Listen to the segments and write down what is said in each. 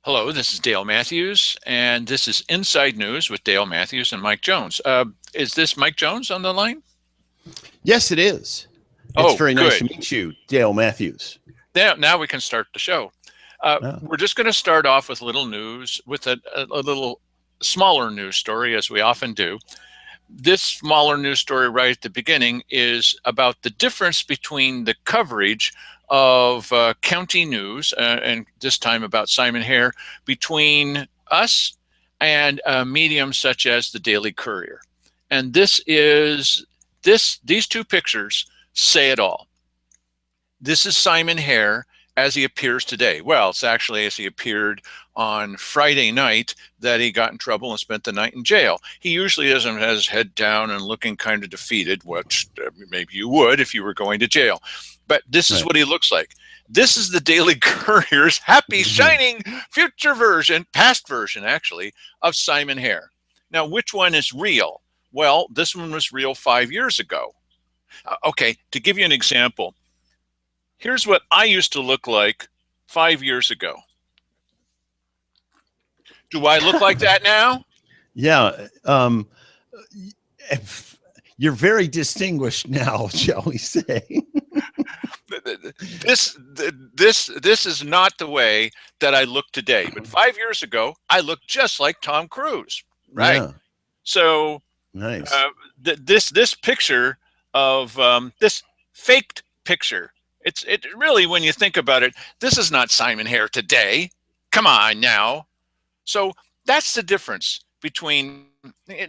Hello, this is Dale Matthews, and this is Inside News with Dale Matthews and Mike Jones. Is this Mike Jones on the line? Yes, it is. It's Oh, very nice to good. meet you, Dale Matthews. Now we can start the show. Oh, We're just going to start off with a little news, with a little smaller news story, as we often do. This smaller news story right at the beginning is about the difference between the coverage of county news, and this time about Simon Hare, between us and mediums such as the Daily Courier. And these two pictures say it all. This is Simon Hare as he appears today. Well, it's actually as he appeared on Friday night that he got in trouble and spent the night in jail. He usually isn't has his head down and looking kind of defeated, which maybe you would if you were going to jail. But this is right. what he looks like. This is the Daily Courier's happy, shining future version, past version actually, of Simon Hare. Now, which one is real? Well, this one was real 5 years ago. Okay, to give you an example, here's what I used to look like 5 years ago. Do I look like that now? Yeah. You're very distinguished now, shall we say? This is not the way that I look today. But 5 years ago, I looked just like Tom Cruise, right? Yeah. So Nice. this picture of this faked picture, it really, when you think about it, this is not Simon Hare today. Come on now. So that's the difference between.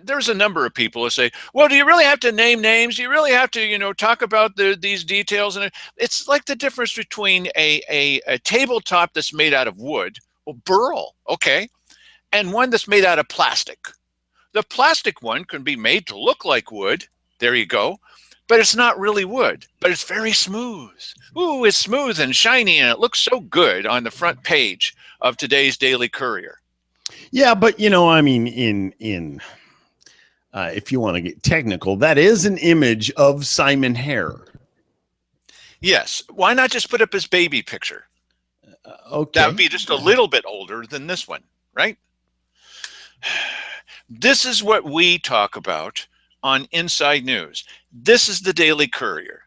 There's a number of people who say, well, do you really have to name names? Do you really have to, talk about these details? And it's like the difference between a tabletop that's made out of wood, or burl, okay, and one that's made out of plastic. The plastic one can be made to look like wood. There you go. But it's not really wood, but it's very smooth. Ooh, it's smooth and shiny, and it looks so good on the front page of today's Daily Courier. Yeah, but I mean, in if you want to get technical, that is an image of Simon Hare. Yes. Why not just put up his baby picture? Okay. That would be just a little bit older than this one, right? This is what we talk about on Inside News. This is the Daily Courier.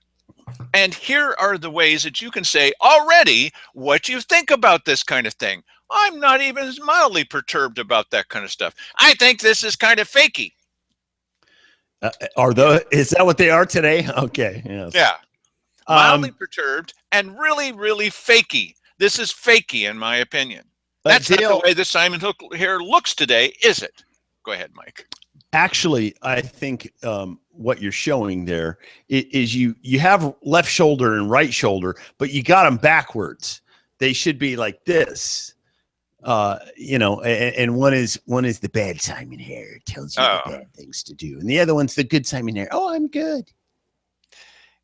And here are the ways that you can say already what you think about this kind of thing. I'm not even mildly perturbed about that kind of stuff. I think this is kind of fakey. Is that what they are today? Okay. Yes. Yeah. Mildly perturbed and really, really fakey. This is fakey, in my opinion. That's not the way that Simon Hare looks today, is it? Go ahead, Mike. Actually, I think what you're showing there is you have left shoulder and right shoulder, but you got them backwards. They should be like this. And one is the bad Simon Hare, tells you the bad things to do, and the other one's the good Simon Hare. Oh, I'm good.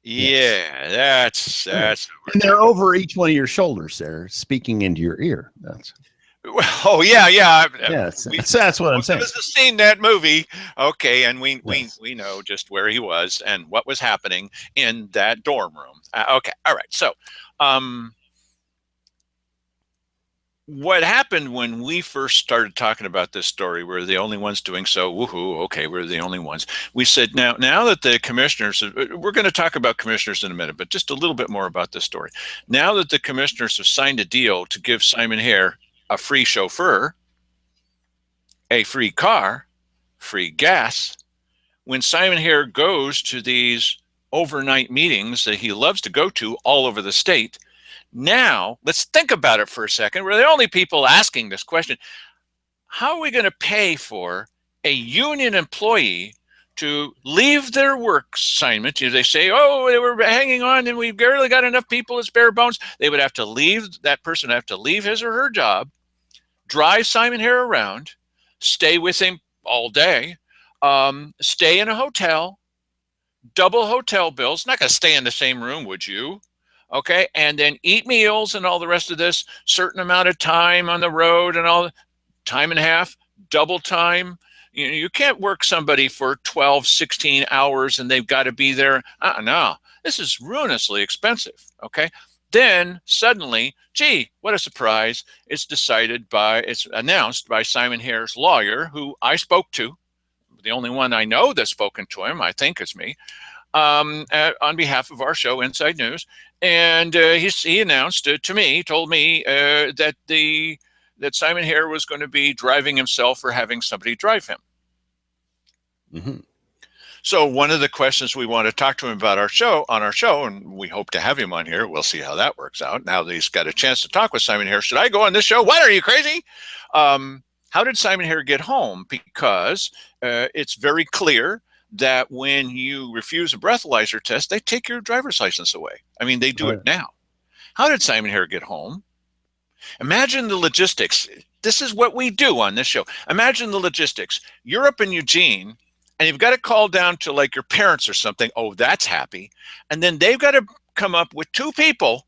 Yeah, yes. that's. And they're over each one of your shoulders. They're speaking into your ear. That's. Oh yeah. Yes, that's what I'm saying. I've seen that movie. Okay, and we know just where he was and what was happening in that dorm room. Okay, all right. So, what happened when we first started talking about this story? We're the only ones doing so. Woohoo! Okay, we're the only ones. We said now that the commissioners, we're going to talk about commissioners in a minute, but just a little bit more about this story. Now that the commissioners have signed a deal to give Simon Hare a free chauffeur, a free car, free gas, when Simon Hare goes to these overnight meetings that he loves to go to all over the state, now let's think about it for a second. We're the only people asking this question. How are we going to pay for a union employee to leave their work assignment? They say, oh, they were hanging on and we've barely got enough people as bare bones. They would have to leave, that person would have to leave his or her job, drive Simon Hare around, stay with him all day, stay in a hotel, double hotel bills. Not going to stay in the same room, would you? Okay, and then eat meals and all the rest of this, certain amount of time on the road and all, time and a half, double time. You can't work somebody for 12, 16 hours and they've got to be there. No, this is ruinously expensive, okay? Then suddenly, gee, what a surprise. It's announced by Simon Hare's lawyer, who I spoke to. The only one I know that's spoken to him, I think, is me, on behalf of our show, Inside News. And he announced to me, told me that Simon Hare was going to be driving himself or having somebody drive him. Mm-hmm. So one of the questions we want to talk to him about on our show, and we hope to have him on here. We'll see how that works out. Now that he's got a chance to talk with Simon Hare, should I go on this show? What, are you crazy? How did Simon Hare get home? Because it's very clear that when you refuse a breathalyzer test, they take your driver's license away. I mean, they do it now. How did Simon Hare get home? Imagine the logistics. This is what we do on this show. Imagine the logistics. You're up in Eugene, and you've got to call down to like your parents or something. Oh, that's happy. And then they've got to come up with two people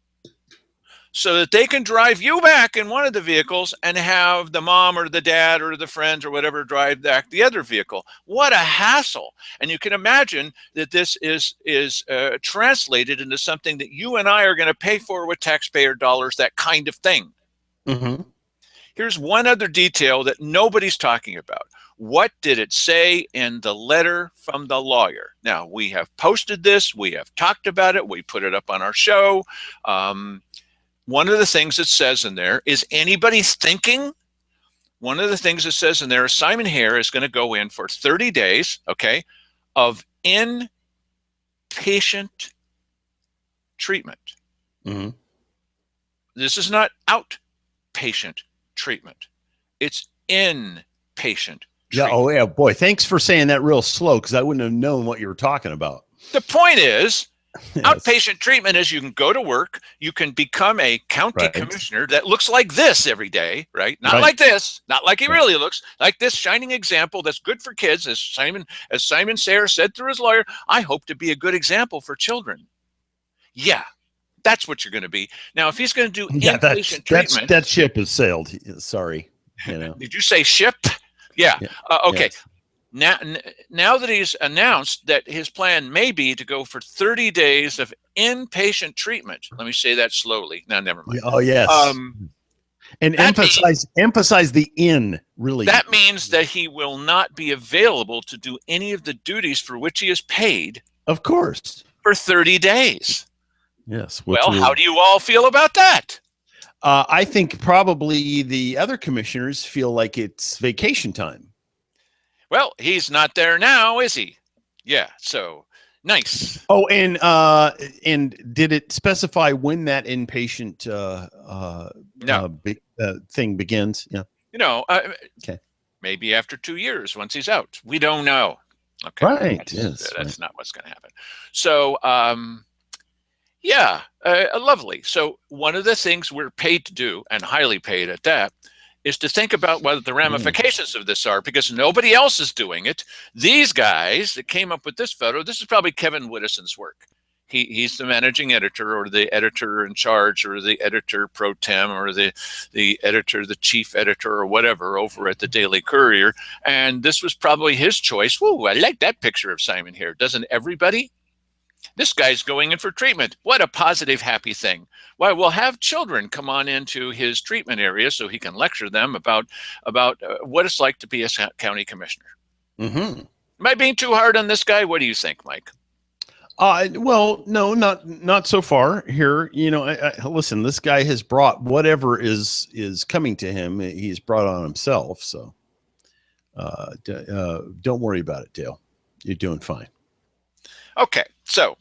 so that they can drive you back in one of the vehicles and have the mom or the dad or the friends or whatever drive back the other vehicle. What a hassle. And you can imagine that this is translated into something that you and I are going to pay for with taxpayer dollars, that kind of thing. Mm-hmm. Here's one other detail that nobody's talking about. What did it say in the letter from the lawyer? Now, we have posted this. We have talked about it. We put it up on our show. One of the things it says in there is, anybody thinking? One of the things it says in there is Simon Hare is going to go in for 30 days, okay, of inpatient treatment. Mm-hmm. This is not outpatient treatment. It's inpatient treatment. Yeah. Oh, yeah. Boy, thanks for saying that real slow, because I wouldn't have known what you were talking about. The point is, yes. Outpatient treatment is you can go to work, you can become a county commissioner that looks like this every day, right? Not like this, not like he really looks, like this shining example that's good for kids, as Simon Hare said through his lawyer. I hope to be a good example for children. Yeah, that's what you're going to be. Now, if he's going to do inpatient treatment, that ship has sailed. Sorry, Did you say ship? Yeah. Okay. Yes. Now that he's announced that his plan may be to go for 30 days of inpatient treatment. Let me say that slowly. No, never mind. Oh, yes. And emphasize the in, really. That means that he will not be available to do any of the duties for which he is paid. Of course. For 30 days. Yes. Well, how do you all feel about that? I think probably the other commissioners feel like it's vacation time. Well, he's not there now, is he? Yeah, so nice. Oh, and did it specify when that inpatient thing begins? Yeah. Okay. Maybe after 2 years, once he's out. We don't know. Okay. Right. That's not what's going to happen. So, lovely. So one of the things we're paid to do, and highly paid at that, is to think about what the ramifications of this are, because nobody else is doing it. These guys that came up with this photo, this is probably Kevin Whittison's work. He's the managing editor, or the editor in charge, or the editor pro tem, or the editor, the chief editor, or whatever, over at the Daily Courier. And this was probably his choice. Whoa, I like that picture of Simon Hare. Doesn't everybody? This guy's going in for treatment. What a positive, happy thing. Why, we'll have children come on into his treatment area so he can lecture them about what it's like to be a county commissioner. Mm-hmm. Am I being too hard on this guy? What do you think, Mike? Well, no, not so far here. Listen, this guy has brought whatever is coming to him. He's brought on himself. So don't worry about it, Dale. You're doing fine. Okay, so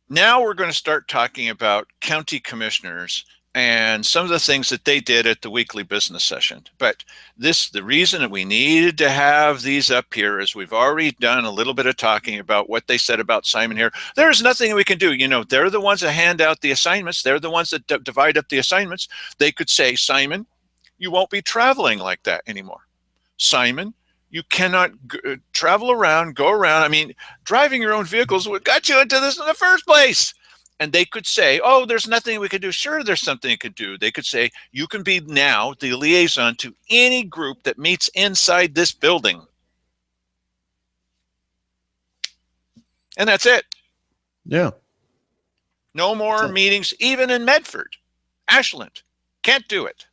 now we're going to start talking about county commissioners and some of the things that they did at the weekly business session. But the reason that we needed to have these up here is we've already done a little bit of talking about what they said about Simon Hare. There's nothing we can do. They're the ones that hand out the assignments. They're the ones that divide up the assignments. They could say, Simon, you won't be traveling like that anymore. Simon, you cannot travel around, go around. I mean, driving your own vehicles what got you into this in the first place. And they could say, oh, there's nothing we could do. Sure, there's something you could do. They could say, you can be now the liaison to any group that meets inside this building. And that's it. Yeah. No more meetings, even in Medford. Ashland. Can't do it.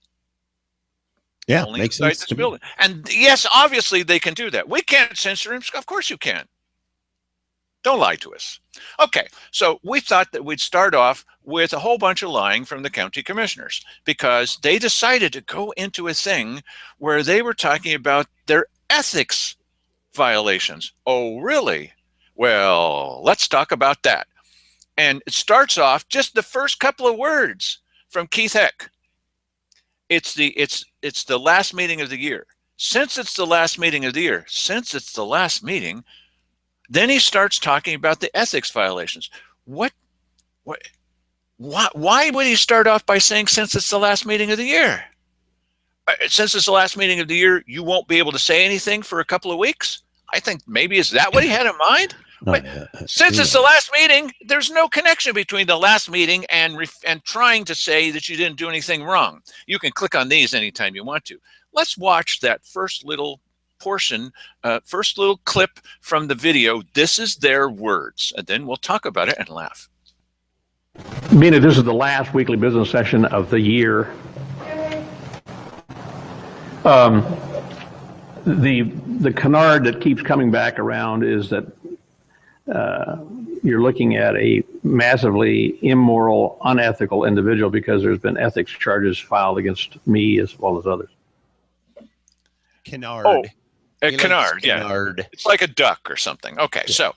Yeah, Only makes inside sense this to me. building. And yes, obviously they can do that. We can't censor him. Of course you can. Don't lie to us. Okay, so we thought that we'd start off with a whole bunch of lying from the county commissioners because they decided to go into a thing where they were talking about their ethics violations. Oh, really? Well, let's talk about that. And it starts off just the first couple of words from Keith Heck. It's the last meeting of the year. Since it's the last meeting of the year, since it's the last meeting, then he starts talking about the ethics violations. What why would he start off by saying since it's the last meeting of the year? Since it's the last meeting of the year, you won't be able to say anything for a couple of weeks? I think maybe is that what he had in mind? Wait, since it's the last meeting, there's no connection between the last meeting and trying to say that you didn't do anything wrong. You can click on these anytime you want to. Let's watch that first little portion, first little clip from the video. This is their words, and then we'll talk about it and laugh. Being that this is the last weekly business session of the year, the canard that keeps coming back around is that you're looking at a massively immoral, unethical individual because there's been ethics charges filed against me as well as others. Canard. Oh, a canard, yeah. Canard. It's like a duck or something. Okay, yeah. So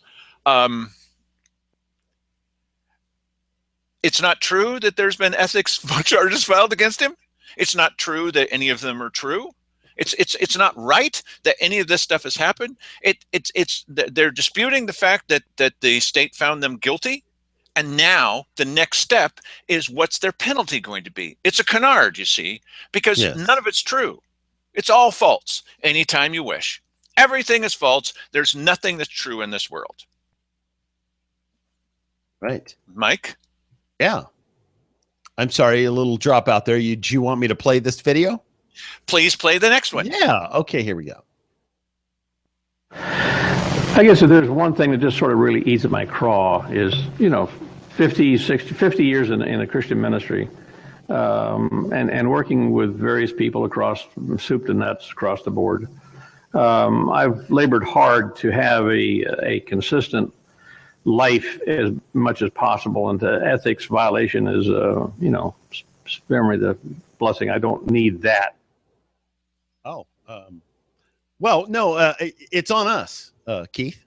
it's not true that there's been ethics charges filed against him. It's not true that any of them are true. It's not right that any of this stuff has happened. They're disputing the fact that the state found them guilty, and now the next step is what's their penalty going to be? It's a canard, you see, because none of it's true. It's all false. Anytime you wish, everything is false. There's nothing that's true in this world. Right, Mike? Yeah. I'm sorry, a little drop out there. Do you want me to play this video? Please play the next one. Yeah. Okay, here we go. I guess if there's one thing that just sort of really eats at my craw is, 50 years in a Christian ministry, and working with various people across soup to nuts across the board. I've labored hard to have a consistent life as much as possible, and the ethics violation is, spare me the blessing. I don't need that. Oh, well, no, it's on us, Keith.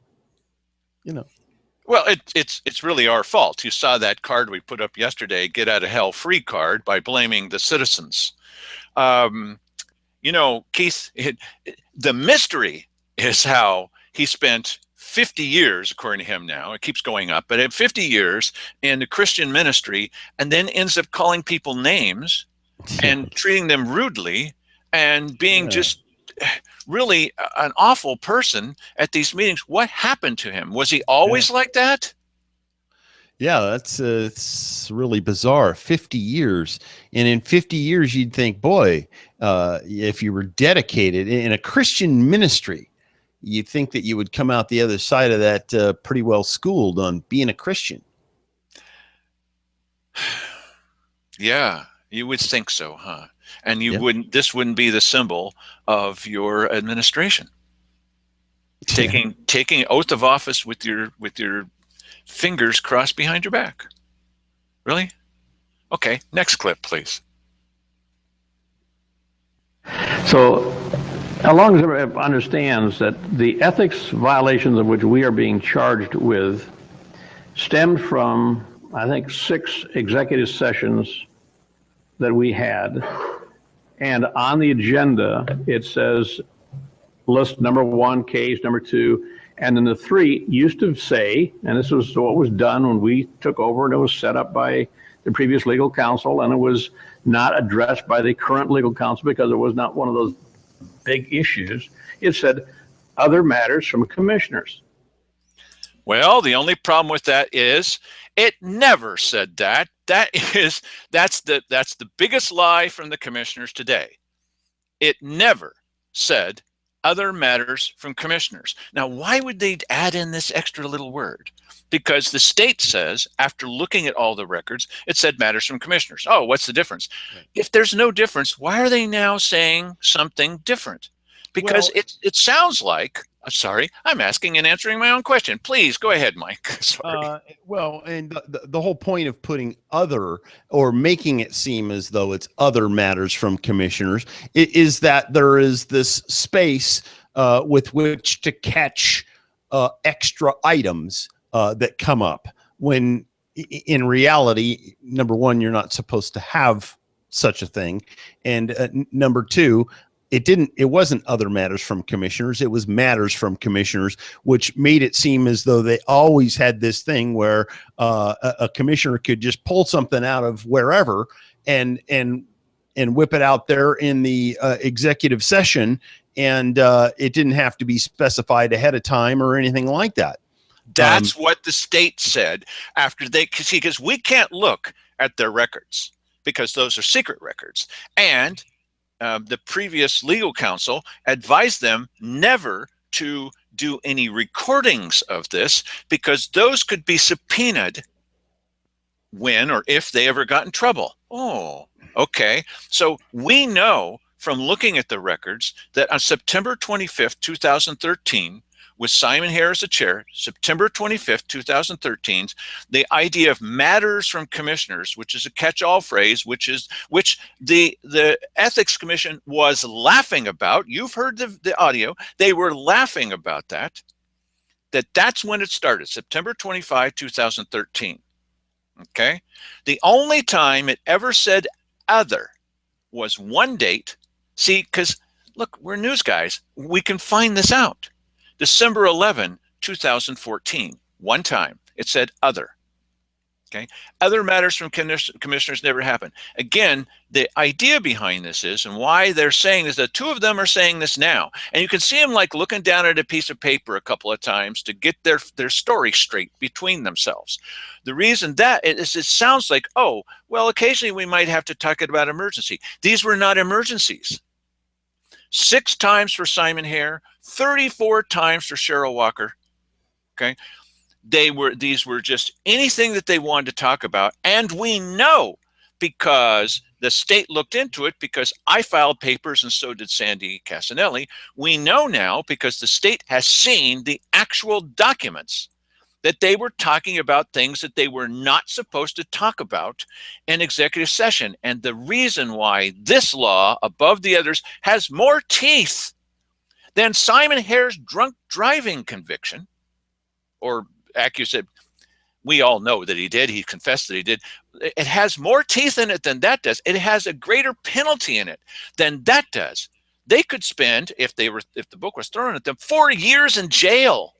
Well, it's really our fault. You saw that card we put up yesterday, get out of hell free card, by blaming the citizens. Keith, the mystery is how he spent 50 years, according to him now, it keeps going up, but at 50 years in the Christian ministry, and then ends up calling people names and treating them rudely and being just really an awful person at these meetings. What happened to him? Was he always like that? Yeah, that's it's really bizarre. 50 years. And in 50 years, you'd think, boy, if you were dedicated in a Christian ministry, you'd think that you would come out the other side of that pretty well schooled on being a Christian. Yeah, you would think so, huh? And this wouldn't be the symbol of your administration. Taking oath of office with your fingers crossed behind your back. Really? Okay, next clip, please. So, as long as everybody understands that the ethics violations of which we are being charged with stemmed from, I think, 6 executive sessions that we had. And on the agenda, it says list number 1, case number 2, and then the 3 used to say, and this was what was done when we took over, and it was set up by the previous legal counsel, and it was not addressed by the current legal counsel because it was not one of those big issues. It said other matters from commissioners. Well, the only problem with that is it never said that. That's the biggest lie from the commissioners today. It never said other matters from commissioners. Now, why would they add in this extra little word? Because the state says, after looking at all the records, it said matters from commissioners. Oh, what's the difference? Right. If there's no difference, why are they now saying something different? Because Well, it sounds like, I'm sorry, I'm asking and answering my own question. Please go ahead, Mike. Sorry. well, and the whole point of putting other or making it seem as though it's other matters from commissioners is that there is this space with which to catch extra items that come up when in reality, number one, you're not supposed to have such a thing. And number two, it wasn't other matters from commissioners. It was matters from commissioners, which made it seem as though they always had this thing where a commissioner could just pull something out of wherever and whip it out there in the executive session. And it didn't have to be specified ahead of time or anything like that. That's what the state said after they, because we can't look at their records because those are secret records. And the previous legal counsel advised them never to do any recordings of this because those could be subpoenaed when or if they ever got in trouble. Oh, okay. So we know from looking at the records that on September 25th, 2013, with Simon Hare as the chair, September 25th, 2013, the idea of matters from commissioners, which is a catch-all phrase, which the Ethics Commission was laughing about. You've heard the audio. They were laughing about that's when it started, September 25, 2013. Okay? The only time it ever said other was one date. See, because look, we're news guys. We can find this out. December 11, 2014, one time, it said other. Okay, other matters from commissioners never happened. Again, the idea behind this is, and why they're saying this, the two of them are saying this now, and you can see them like looking down at a piece of paper a couple of times to get their story straight between themselves. The reason that is, it sounds like, oh, well, occasionally we might have to talk about emergency. These were not emergencies. 6 times for Simon Hare, 34 times for Cheryl Walker. Okay. These were just anything that they wanted to talk about. And we know because the state looked into it, because I filed papers and so did Sandy Casanelli. We know now because the state has seen the actual documents that they were talking about things that they were not supposed to talk about in executive session. And the reason why this law above the others has more teeth than Simon Hare's drunk driving conviction or accusation, we all know that he did. He confessed that he did. It has more teeth in it than that does. It has a greater penalty in it than that does. They could spend, if the book was thrown at them, 4 years in jail.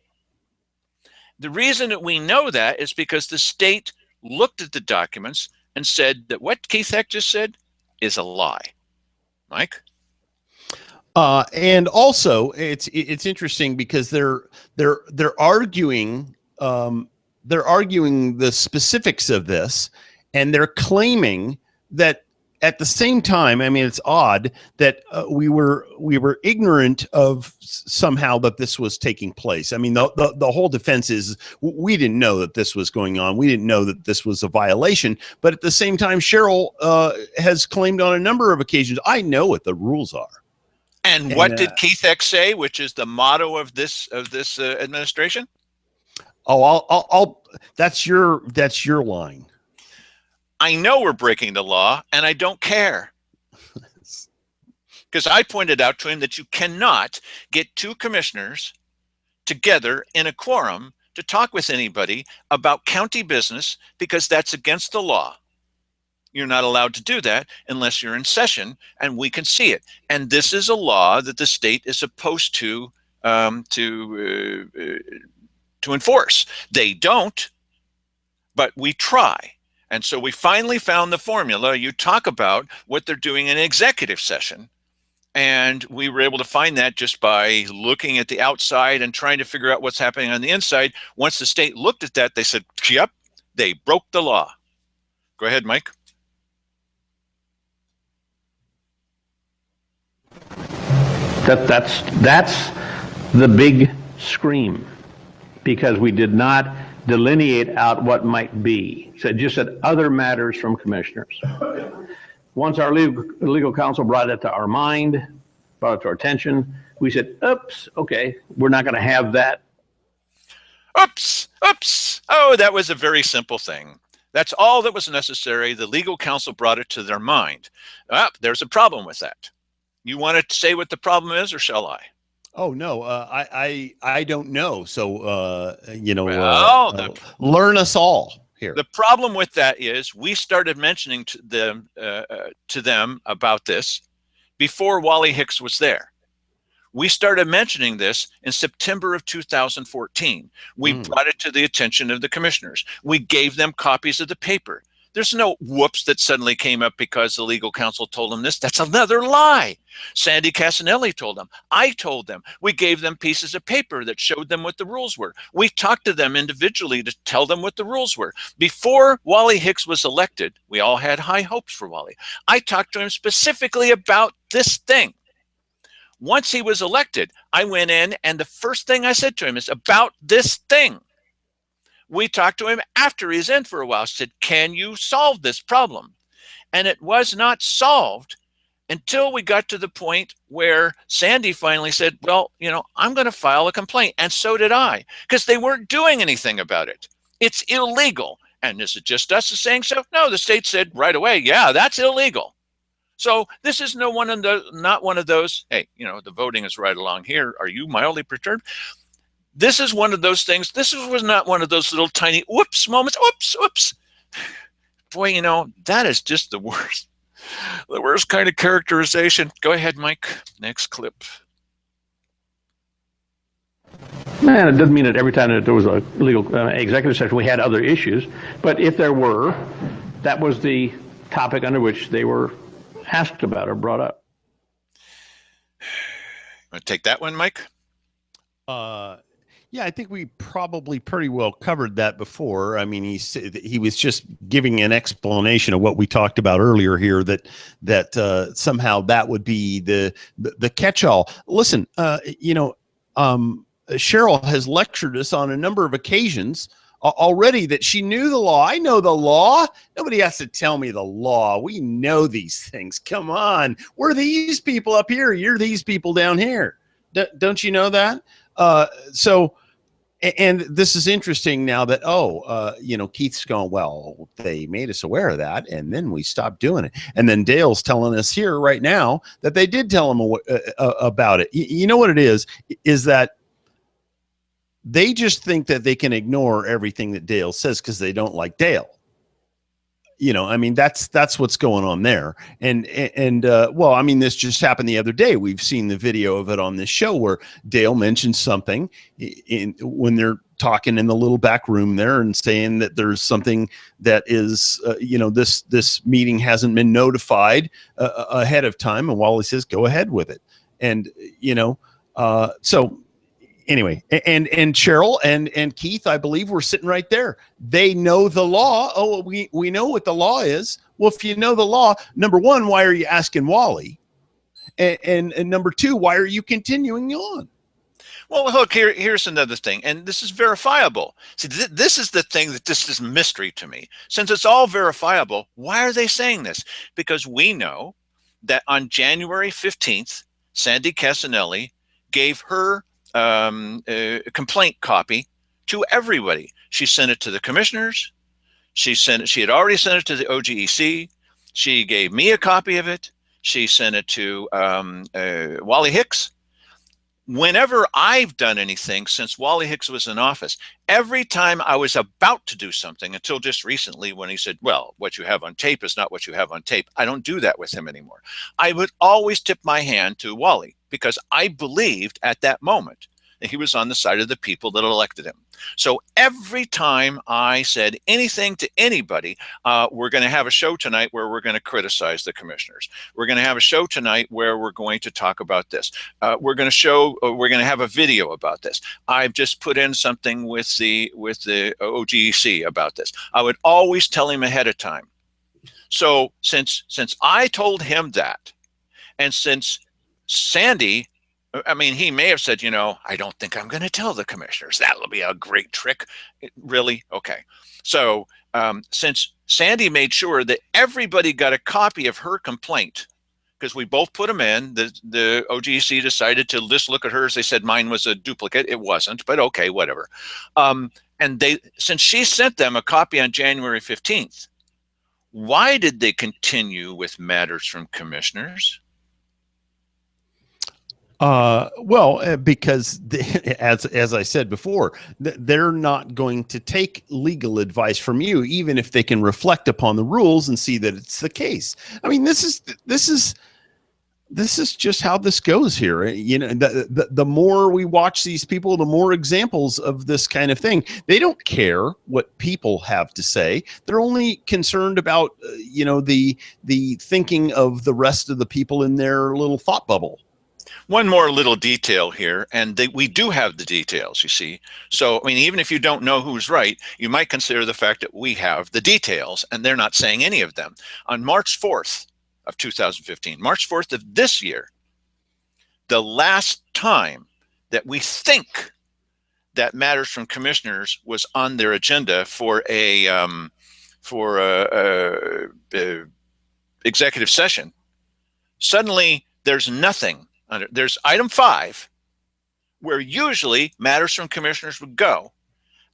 The reason that we know that is because the state looked at the documents and said that what Keith Heck just said is a lie. Mike? And also, it's interesting because they're arguing the specifics of this, and they're claiming that at the same time, I mean, it's odd that we were ignorant of somehow that this was taking place. I mean, the whole defense is we didn't know that this was going on. We didn't know that this was a violation. But at the same time, Cheryl has claimed on a number of occasions, I know what the rules are. And what did Keith Heck say, which is the motto of this administration? Oh, that's your line. I know we're breaking the law, and I don't care. Because I pointed out to him that you cannot get 2 commissioners together in a quorum to talk with anybody about county business because that's against the law. You're not allowed to do that unless you're in session, and we can see it. And this is a law that the state is supposed to enforce. They don't, but we try. And so we finally found the formula. You talk about what they're doing in executive session. And we were able to find that just by looking at the outside and trying to figure out what's happening on the inside. Once the state looked at that, they said, yep, they broke the law. Go ahead, Mike. That's the big scream, because we did not delineate out what might be. So it just said other matters from commissioners. Once our legal counsel brought it to our mind, brought it to our attention, we said, oops, okay, we're not going to have that. Oops, oops. Oh, that was a very simple thing. That's all that was necessary. The legal counsel brought it to their mind. There's a problem with that. You want to say what the problem is, or shall I? Oh no, I don't know. So learn us all here. The problem with that is we started mentioning to them about this before Wally Hicks was there. We started mentioning this in September of 2014. We brought it to the attention of the commissioners. We gave them copies of the paper. There's no whoops that suddenly came up because the legal counsel told them this. That's another lie. Sandy Casanelli told them. I told them. We gave them pieces of paper that showed them what the rules were. We talked to them individually to tell them what the rules were. Before Wally Hicks was elected, we all had high hopes for Wally. I talked to him specifically about this thing. Once he was elected, I went in, and the first thing I said to him is about this thing. We talked to him after he's in for a while, said, can you solve this problem? And it was not solved until we got to the point where Sandy finally said, well, I'm going to file a complaint. And so did I, because they weren't doing anything about it. It's illegal. And is it just us saying so? No, the state said right away, yeah, that's illegal. So this is not one of those, hey, the voting is right along here. Are you mildly perturbed? This is one of those things. This was not one of those little tiny whoops moments. Whoops, whoops. Boy, that is just the worst. The worst kind of characterization. Go ahead, Mike. Next clip. Man, it doesn't mean that every time that there was a legal executive session we had other issues. But if there were, that was the topic under which they were asked about or brought up. Want to take that one, Mike? Yeah, I think we probably pretty well covered that before. I mean, he was just giving an explanation of what we talked about earlier here, that somehow that would be the catch-all. Listen, Cheryl has lectured us on a number of occasions already that she knew the law. I know the law. Nobody has to tell me the law. We know these things. Come on. We're these people up here. You're these people down here. Don't you know that? And this is interesting now that, Keith's going, well, they made us aware of that, and then we stopped doing it. And then Dale's telling us here right now that they did tell him about it. You know what it is that they just think that they can ignore everything that Dale says because they don't like Dale. That's what's going on there. And this just happened the other day. We've seen the video of it on this show where Dale mentioned something when they're talking in the little back room there and saying that there's something that is, this meeting hasn't been notified ahead of time. And Wally says, go ahead with it. And, so anyway, and Cheryl and Keith, I believe, were sitting right there. They know the law. Oh, we know what the law is. Well, if you know the law, number one, why are you asking Wally? And number two, why are you continuing on? Well, look, here's another thing, and this is verifiable. See, this is the thing that this is mystery to me. Since it's all verifiable, why are they saying this? Because we know that on January 15th, Sandy Casanelli gave her a complaint copy to everybody. She sent it to the commissioners. She had already sent it to the OGEC. She gave me a copy of it. She sent it to Wally Hicks. Whenever I've done anything since Wally Hicks was in office, every time I was about to do something, until just recently when he said, well, what you have on tape is not what you have on tape. I don't do that with him anymore. I would always tip my hand to Wally because I believed at that moment that he was on the side of the people that elected him. So every time I said anything to anybody, we're going to have a show tonight where we're going to criticize the commissioners. We're going to have a show tonight where we're going to talk about this. We're going to have a video about this. I've just put in something with the OGEC about this. I would always tell him ahead of time. So since I told him that, and since Sandy I mean, he may have said, I don't think I'm going to tell the commissioners. That'll be a great trick. Really? Okay. So since Sandy made sure that everybody got a copy of her complaint, because we both put them in, the OGC decided to just look at hers. They said mine was a duplicate. It wasn't, but okay, whatever. And since she sent them a copy on January 15th, why did they continue with matters from commissioners? Because as I said before, they're not going to take legal advice from you, even if they can reflect upon the rules and see that it's the case. I mean, this is just how this goes here. The more we watch these people, the more examples of this kind of thing. They don't care what people have to say. They're only concerned about, the thinking of the rest of the people in their little thought bubble. One more little detail here, and we do have the details, you see. So, I mean, even if you don't know who's right, you might consider the fact that we have the details, and they're not saying any of them. On March 4th of 2015, March 4th of this year, the last time that we think that matters from commissioners was on their agenda for a executive session, suddenly there's nothing. There's item 5, where usually matters from commissioners would go.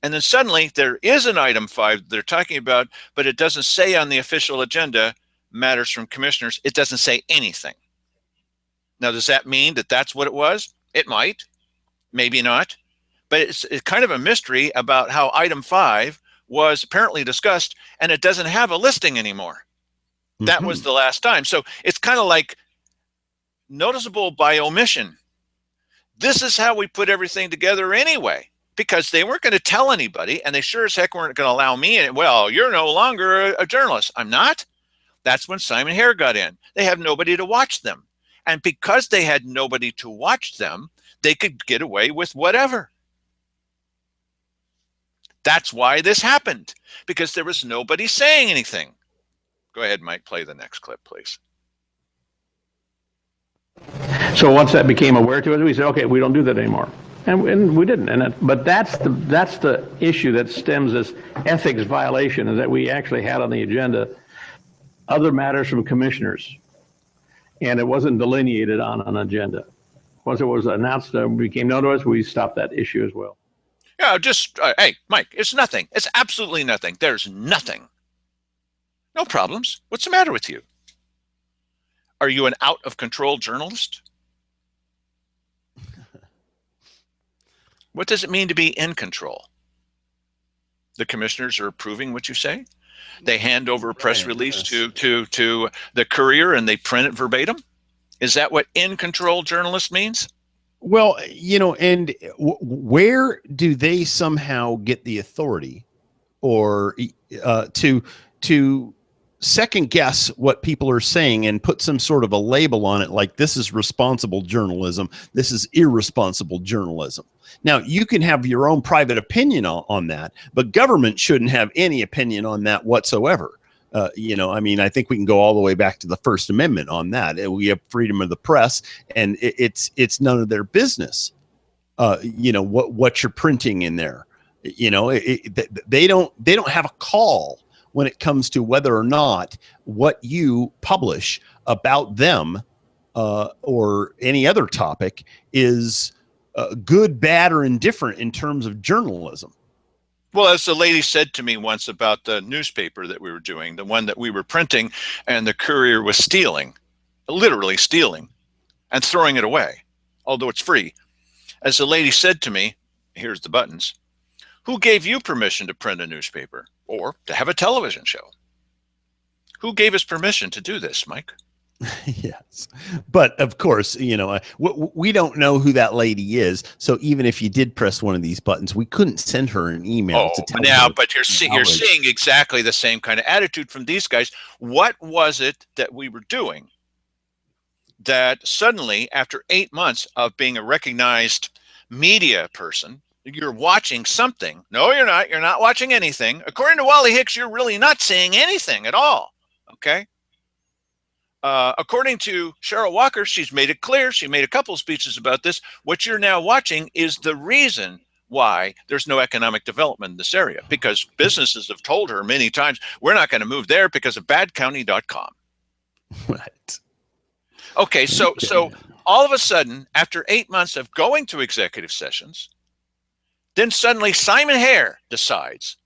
And then suddenly there is an item 5 they're talking about, but it doesn't say on the official agenda, matters from commissioners. It doesn't say anything. Now, does that mean that that's what it was? It might, maybe not. But it's kind of a mystery about how item 5 was apparently discussed, and it doesn't have a listing anymore. Mm-hmm. That was the last time. So it's kind of like noticeable by omission. This is how we put everything together anyway, because they weren't going to tell anybody, and they sure as heck weren't going to allow me in. Well, you're no longer a journalist. I'm not. That's when Simon Hare got in. They have nobody to watch them. And because they had nobody to watch them, they could get away with whatever. That's why this happened, because there was nobody saying anything. Go ahead, Mike, play the next clip, please. So once that became aware to us, we said, okay, we don't do that anymore. And we didn't. But that's the issue that stems this ethics violation, is that we actually had on the agenda other matters from commissioners, and it wasn't delineated on an agenda. Once it was announced, became known to us, we stopped that issue as well. Yeah, hey, Mike, it's nothing. It's absolutely nothing. There's nothing. No problems. What's the matter with you? Are you an out-of-control journalist? What does it mean to be in control? The commissioners are approving what you say? They hand over a press release to the Courier and they print it verbatim? Is that what in-control journalist means? Well, and where do they somehow get the authority or to second guess what people are saying and put some sort of a label on it, like this is responsible journalism, this is irresponsible journalism? Now, you can have your own private opinion on that, but government shouldn't have any opinion on that whatsoever. I think we can go all the way back to the First Amendment on that. We have freedom of the press, and it's none of their business. What you're printing in there. They don't have a call when it comes to whether or not what you publish about them or any other topic is good, bad, or indifferent in terms of journalism. Well, as the lady said to me once about the newspaper that we were doing, the one that we were printing, and the Courier was stealing, literally stealing, and throwing it away, although it's free. As the lady said to me, here's the buttons, who gave you permission to print a newspaper or to have a television show? Who gave us permission to do this, Mike? Yes. But of course, we don't know who that lady is. So even if you did press one of these buttons, we couldn't send her an email to tell her. But you're seeing exactly the same kind of attitude from these guys. What was it that we were doing that suddenly, after 8 months of being a recognized media person, you're watching something? No, you're not. You're not watching anything. According to Wally Hicks, you're really not seeing anything at all. Okay. According to Cheryl Walker, she's made it clear. She made a couple of speeches about this. What you're now watching is the reason why there's no economic development in this area, because businesses have told her many times, we're not going to move there because of badcounty.com. Right. Okay, so all of a sudden, after 8 months of going to executive sessions, then suddenly Simon Hare decides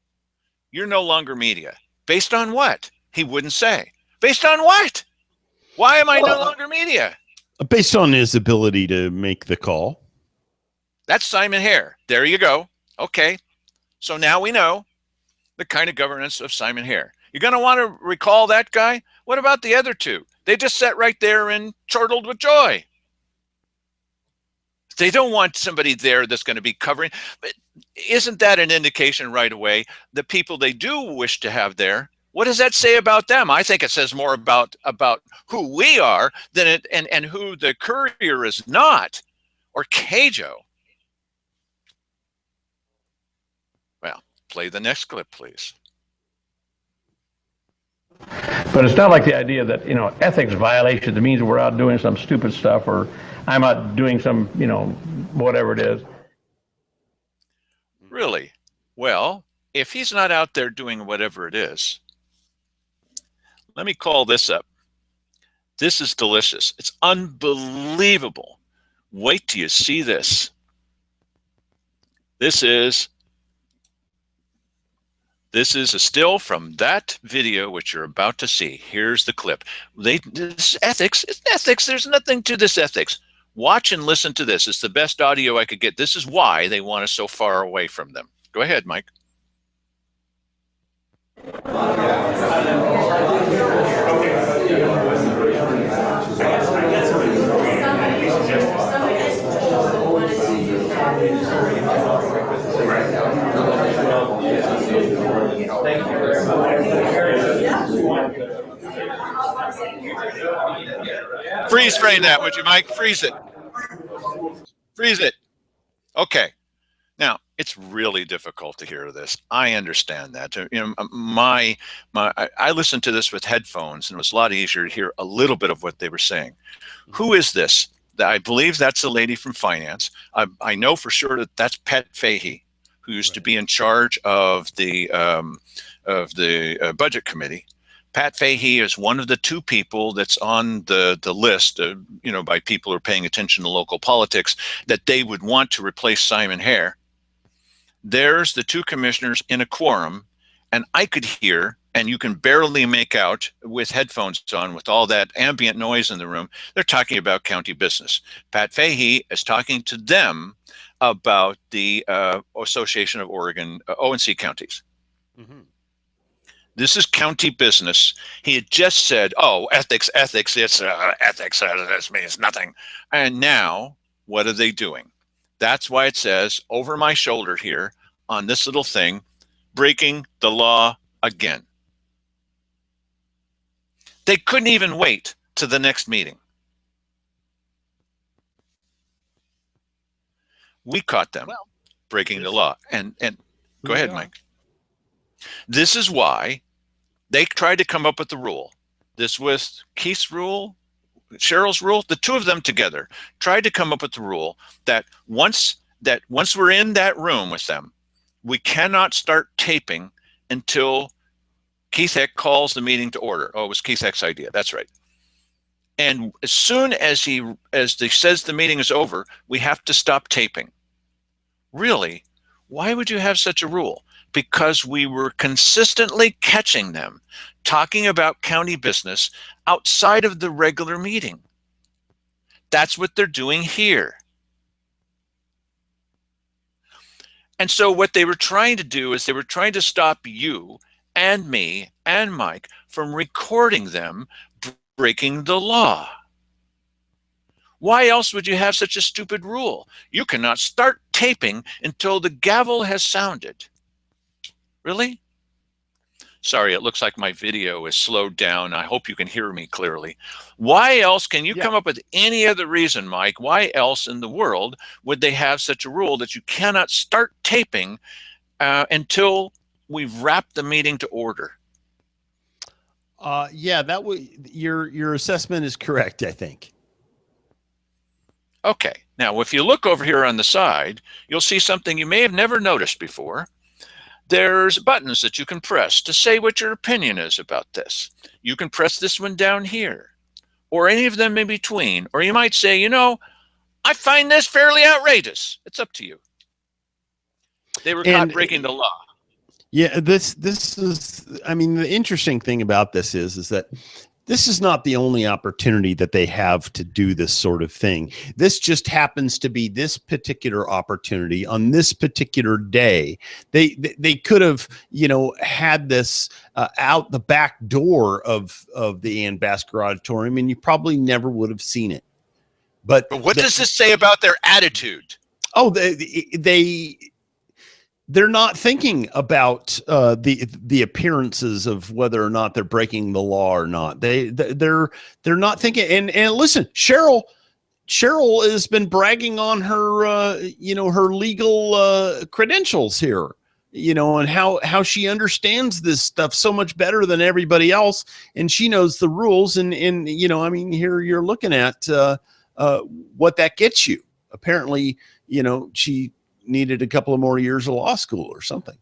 you're no longer media. Based on what? He wouldn't say. Based on what? Why am I no longer media? Based on his ability to make the call. That's Simon Hare. There you go. Okay. So now we know the kind of governance of Simon Hare. You're going to want to recall that guy? What about the other two? They just sat right there and chortled with joy. They don't want somebody there that's going to be covering. But isn't that an indication right away? The people they do wish to have there, what does that say about them? I think it says more about who we are than it and who the courier is not, or Cajo. Well, play the next clip, please. But it's not like the idea that, ethics violations means we're out doing some stupid stuff, or I'm out doing some, whatever it is. Really? Well, if he's not out there doing whatever it is, let me call this up. This is delicious. It's unbelievable. Wait till you see this. This is a still from that video, which you're about to see. Here's the clip. This ethics. It's ethics. There's nothing to this ethics. Watch and listen to this. It's the best audio I could get. This is why they want us so far away from them. Go ahead, Mike. Freeze frame that, would you, Mike? Freeze it. Freeze it. Okay. Now, it's really difficult to hear this. I understand that. I listened to this with headphones, and it was a lot easier to hear a little bit of what they were saying. Who is this? I believe that's a lady from finance. I know for sure that that's Pat Fahey, who used to be in charge of the budget committee. Pat Fahey is one of the two people that's on the list, by people who are paying attention to local politics, that they would want to replace Simon Hare. There's the two commissioners in a quorum, and I could hear, and you can barely make out with headphones on, with all that ambient noise in the room, they're talking about county business. Pat Fahey is talking to them about the Association of Oregon, O&C counties. Mm-hmm. This is county business. He had just said, oh, ethics, it's ethics, this means nothing. And now, what are they doing? That's why it says, over my shoulder here, on this little thing, breaking the law again. They couldn't even wait to the next meeting. We caught them breaking the law. And go ahead, Mike. This is why they tried to come up with the rule. This was Keith's rule, Cheryl's rule. The two of them together tried to come up with the rule that once we're in that room with them, we cannot start taping until Keith Heck calls the meeting to order. Oh, it was Keith Heck's idea. That's right. And as soon as he says the meeting is over, we have to stop taping. Really? Why would you have such a rule? Because we were consistently catching them talking about county business outside of the regular meeting. That's what they're doing here. And so what they were trying to do is they were trying to stop you and me and Mike from recording them breaking the law. Why else would you have such a stupid rule? You cannot start taping until the gavel has sounded. Really? Sorry, it looks like my video is slowed down. I hope you can hear me clearly. Why else can you come up with any other reason, Mike? Why else in the world would they have such a rule that you cannot start taping until we've wrapped the meeting to order? Yeah, that would your assessment is correct, I think. Okay, now if you look over here on the side, you'll see something you may have never noticed before. There's buttons that you can press to say what your opinion is about this. You can press this one down here, or any of them in between, or you might say, you know, I find this fairly outrageous. It's up to you. They were caught And breaking the law. yeah, this is, I mean, the interesting thing about this is that this is not the only opportunity that they have to do this sort of thing. This just happens to be this particular opportunity on this particular day. They could have, you know, had this out the back door of the Ann Basker Auditorium, and you probably never would have seen it. But But what does this say about their attitude? oh, they're not thinking about the appearances of whether or not they're breaking the law or not. They're not thinking. And listen, Cheryl has been bragging on her you know, her legal credentials here, you know, and how she understands this stuff so much better than everybody else, and she knows the rules. And you know, I mean, here you're looking at what that gets you. Apparently, you know, she needed a couple of more years of law school or something.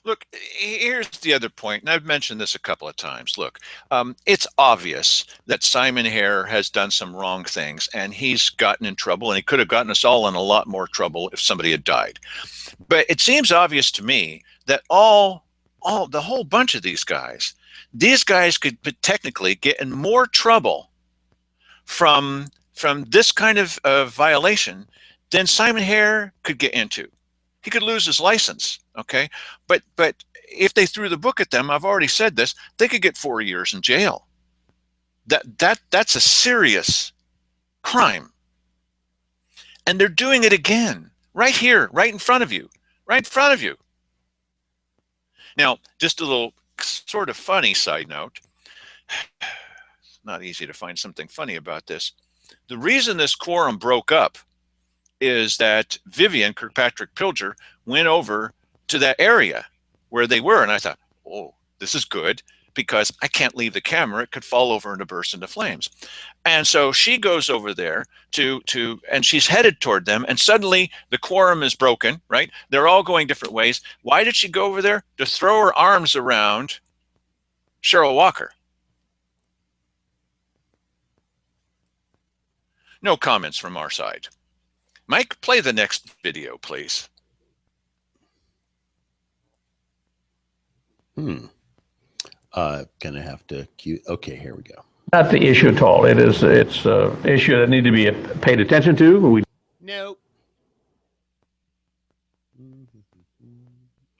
Look, here's the other point, and I've mentioned this a couple of times. Look, it's obvious that Simon Hare has done some wrong things, and he's gotten in trouble, and he could have gotten us all in a lot more trouble if somebody had died. But it seems obvious to me that the whole bunch of these guys could technically get in more trouble from this kind of violation than Simon Hare could get into. He could lose his license, okay? But if they threw the book at them, I've already said this, they could get 4 years in jail. That's a serious crime. And they're doing it again, right here, right in front of you, right in front of you. Now, just a little sort of funny side note. It's not easy to find something funny about this. The reason this quorum broke up is that Vivian Kirkpatrick Pilger went over to that area where they were. And I thought, oh, this is good because I can't leave the camera. It could fall over and burst into flames. And so she goes over there and she's headed toward them. And suddenly the quorum is broken, right? They're all going different ways. Why did she go over there? To throw her arms around Cheryl Walker. No comments from our side. Mike, play the next video, please. Gonna have to cue. Okay, here we go. Not the issue at all. It's an issue that need to be paid attention to. Nope.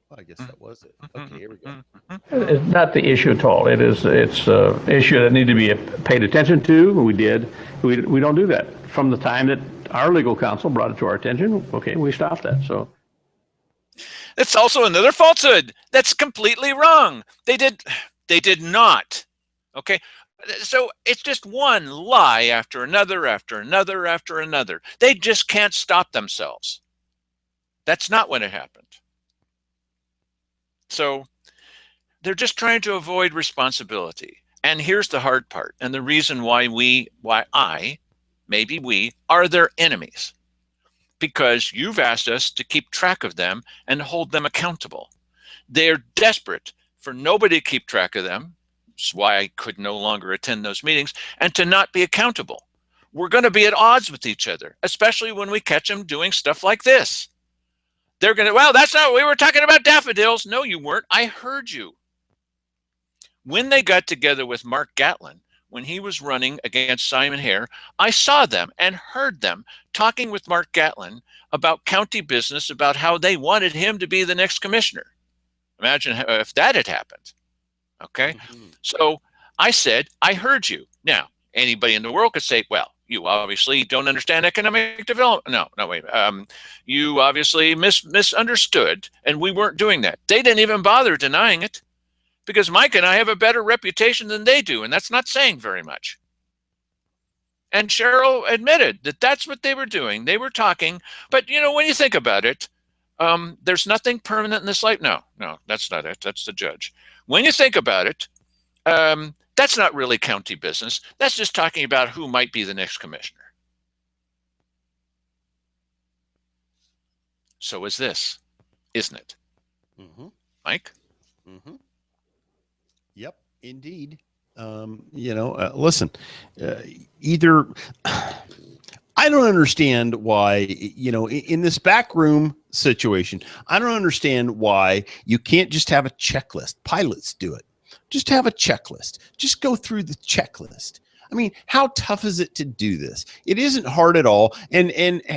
Well, I guess that was it. Okay, here we go. It's not the issue at all. It's an issue that need to be paid attention to. We don't do that. From the time that our legal counsel brought it to our attention, okay, we stopped that. So that's also another falsehood. That's completely wrong. They did not. Okay. So it's just one lie after another, after another, after another. They just can't stop themselves. That's not what had happened. So they're just trying to avoid responsibility. And here's the hard part. And the reason why maybe we are their enemies, because you've asked us to keep track of them and hold them accountable. They're desperate for nobody to keep track of them. That's why I could no longer attend those meetings, and to not be accountable. We're going to be at odds with each other, especially when we catch them doing stuff like this. They're going to, well, that's not, we were talking about daffodils. No, you weren't. I heard you. When they got together with Mark Gatlin, when he was running against Simon Hare, I saw them and heard them talking with Mark Gatlin about county business, about how they wanted him to be the next commissioner. Imagine if that had happened. Okay. Mm-hmm. So I said, I heard you. Now, anybody in the world could say, well, you obviously don't understand economic development. No, wait. You obviously misunderstood, and we weren't doing that. They didn't even bother denying it, because Mike and I have a better reputation than they do, and that's not saying very much. And Cheryl admitted that that's what they were doing. They were talking, but you know, when you think about it, there's nothing permanent in this life. No, that's not it. That's the judge. When you think about it, That's not really county business. That's just talking about who might be the next commissioner. So is this, isn't it? Mm-hmm. Mike? Mm-hmm. Yep, indeed. Listen, either I don't understand why, in this backroom situation, I don't understand why you can't just have a checklist. Pilots do it. Just have a checklist. Just go through the checklist. I mean, how tough is it to do this? It isn't hard at all. And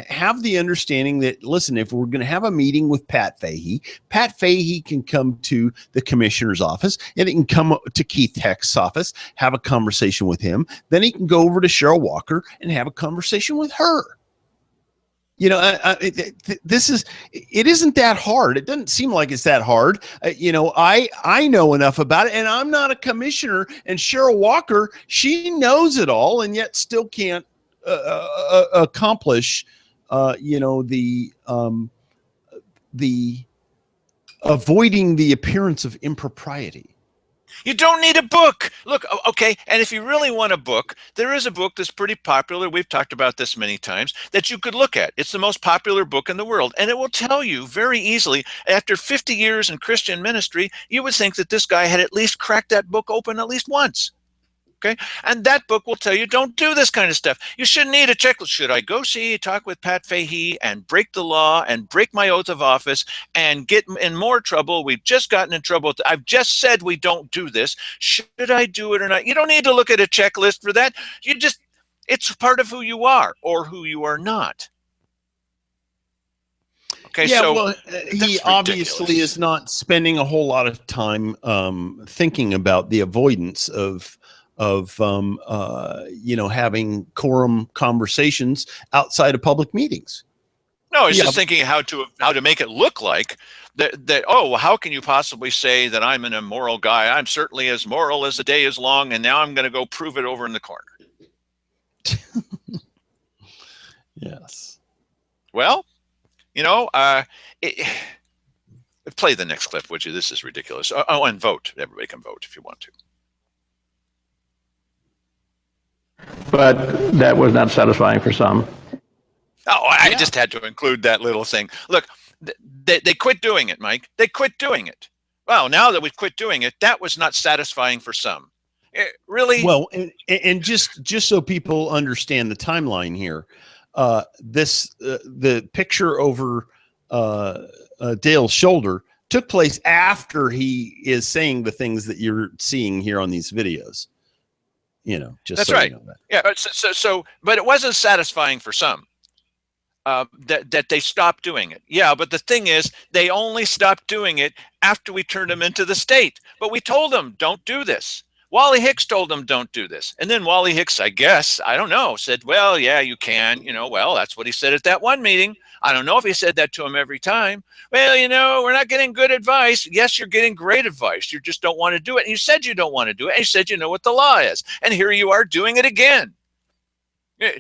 have the understanding that, listen, if we're going to have a meeting with Pat Fahey can come to the commissioner's office, and it can come to Keith Heck's office, have a conversation with him. Then he can go over to Cheryl Walker and have a conversation with her. This is, it isn't that hard. It doesn't seem like it's that hard. I know enough about it, and I'm not a commissioner, and Cheryl Walker, she knows it all and yet still can't accomplish, the avoiding the appearance of impropriety. You don't need a book. Look, okay, and if you really want a book, there is a book that's pretty popular. We've talked about this many times, that you could look at. It's the most popular book in the world, and it will tell you very easily, after 50 years in Christian ministry, you would think that this guy had at least cracked that book open at least once. Okay. And that book will tell you, don't do this kind of stuff. You shouldn't need a checklist. Should I go talk with Pat Fahey and break the law and break my oath of office and get in more trouble? We've just gotten in trouble. I've just said we don't do this. Should I do it or not? You don't need to look at a checklist for that. It's part of who you are or who you are not. Okay, yeah, so well, he obviously is not spending a whole lot of time thinking about the avoidance of having quorum conversations outside of public meetings. No, he's just thinking how to make it look like that. Oh, well, how can you possibly say that I'm an immoral guy? I'm certainly as moral as the day is long, and now I'm going to go prove it over in the corner. Yes. Well, play the next clip, would you? This is ridiculous. Oh, and vote. Everybody can vote if you want to. But that was not satisfying for some. Oh, I just had to include that little thing. Look, they quit doing it, Mike. They quit doing it. Well, now that we've quit doing it, that was not satisfying for some. Really? Well, and just so people understand the timeline here, the picture over Dale's shoulder took place after he is saying the things that you're seeing here on these videos. Just that's so right. You know that. Yeah. But it wasn't satisfying for some. That they stopped doing it. Yeah, but the thing is, they only stopped doing it after we turned them into the state. But we told them, don't do this. Wally Hicks told them, don't do this. And then Wally Hicks, I guess, I don't know, said, well, yeah, you can. Well, that's what he said at that one meeting. I don't know if he said that to him every time. Well, we're not getting good advice. Yes, you're getting great advice. You just don't want to do it. And you said you don't want to do it. And you said you know what the law is. And here you are doing it again. I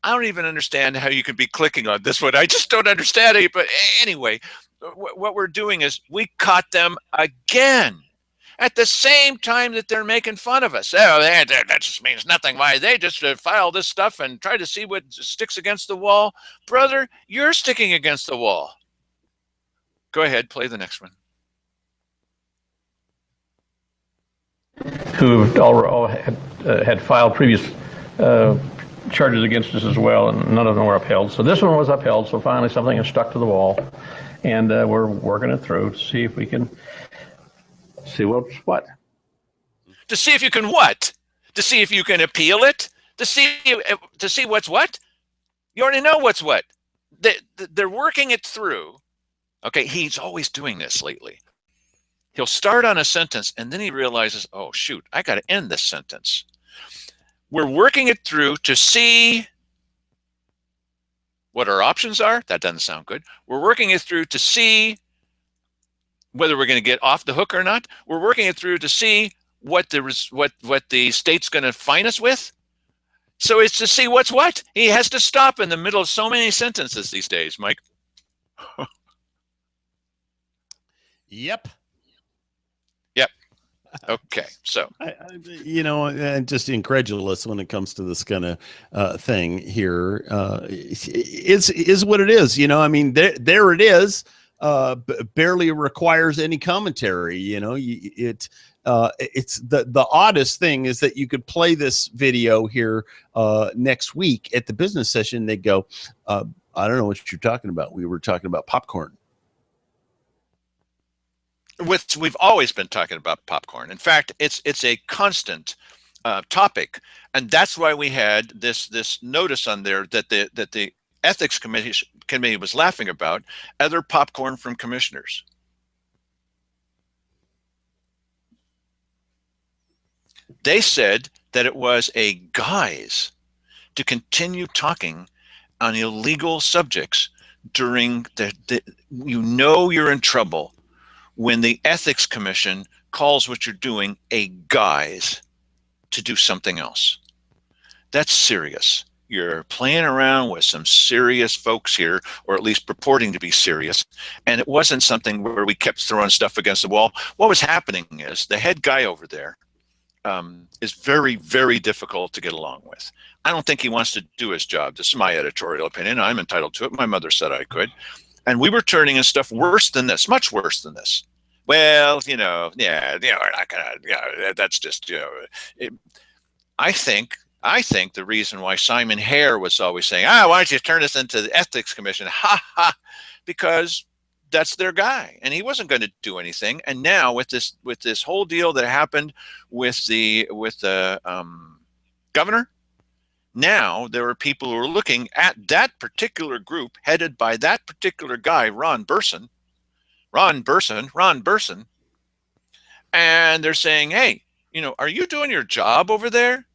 don't even understand how you could be clicking on this one. I just don't understand it. But anyway, what we're doing is we caught them again at the same time that they're making fun of us. Oh, that just means nothing. Why? They just file this stuff and try to see what sticks against the wall. Brother, you're sticking against the wall. Go ahead, play the next one. Who all had filed previous charges against us as well, and none of them were upheld. So this one was upheld, so finally something is stuck to the wall, and we're working it through to see if we can see what's what. To see if you can what? To see if you can appeal it? To see what's what? You already know what's what. They're working it through. Okay, he's always doing this lately. He'll start on a sentence, and then he realizes, oh, shoot, I got to end this sentence. We're working it through to see what our options are. That doesn't sound good. We're working it through to see whether we're going to get off the hook or not. We're working it through to see what the state's going to fine us with. So it's to see what's what. He has to stop in the middle of so many sentences these days, Mike. Yep. Yep. Okay, so I'm just incredulous when it comes to this kind of thing here. Is what it is. I mean, there it is. Barely requires any commentary. It's the oddest thing is that you could play this video here next week at the business session. They go, I don't know what you're talking about. We were talking about popcorn. we've always been talking about popcorn. In fact, it's a constant topic, and that's why we had this notice on there that the ethics committee was laughing about other popcorn from commissioners. They said that it was a guise to continue talking on illegal subjects during you're in trouble when the ethics commission calls what you're doing a guise to do something else. That's serious. You're playing around with some serious folks here, or at least purporting to be serious. And it wasn't something where we kept throwing stuff against the wall. What was happening is the head guy over there is very, very difficult to get along with. I don't think he wants to do his job. This is my editorial opinion. I'm entitled to it. My mother said I could. And we were turning in stuff worse than this, much worse than this. Well, we're not gonna, that's just, I think the reason why Simon Hare was always saying, why don't you turn this into the ethics commission? Ha ha, because that's their guy, and he wasn't going to do anything. And now with this whole deal that happened with the governor, now there are people who are looking at that particular group headed by that particular guy, Ron Burson, and they're saying, hey, are you doing your job over there?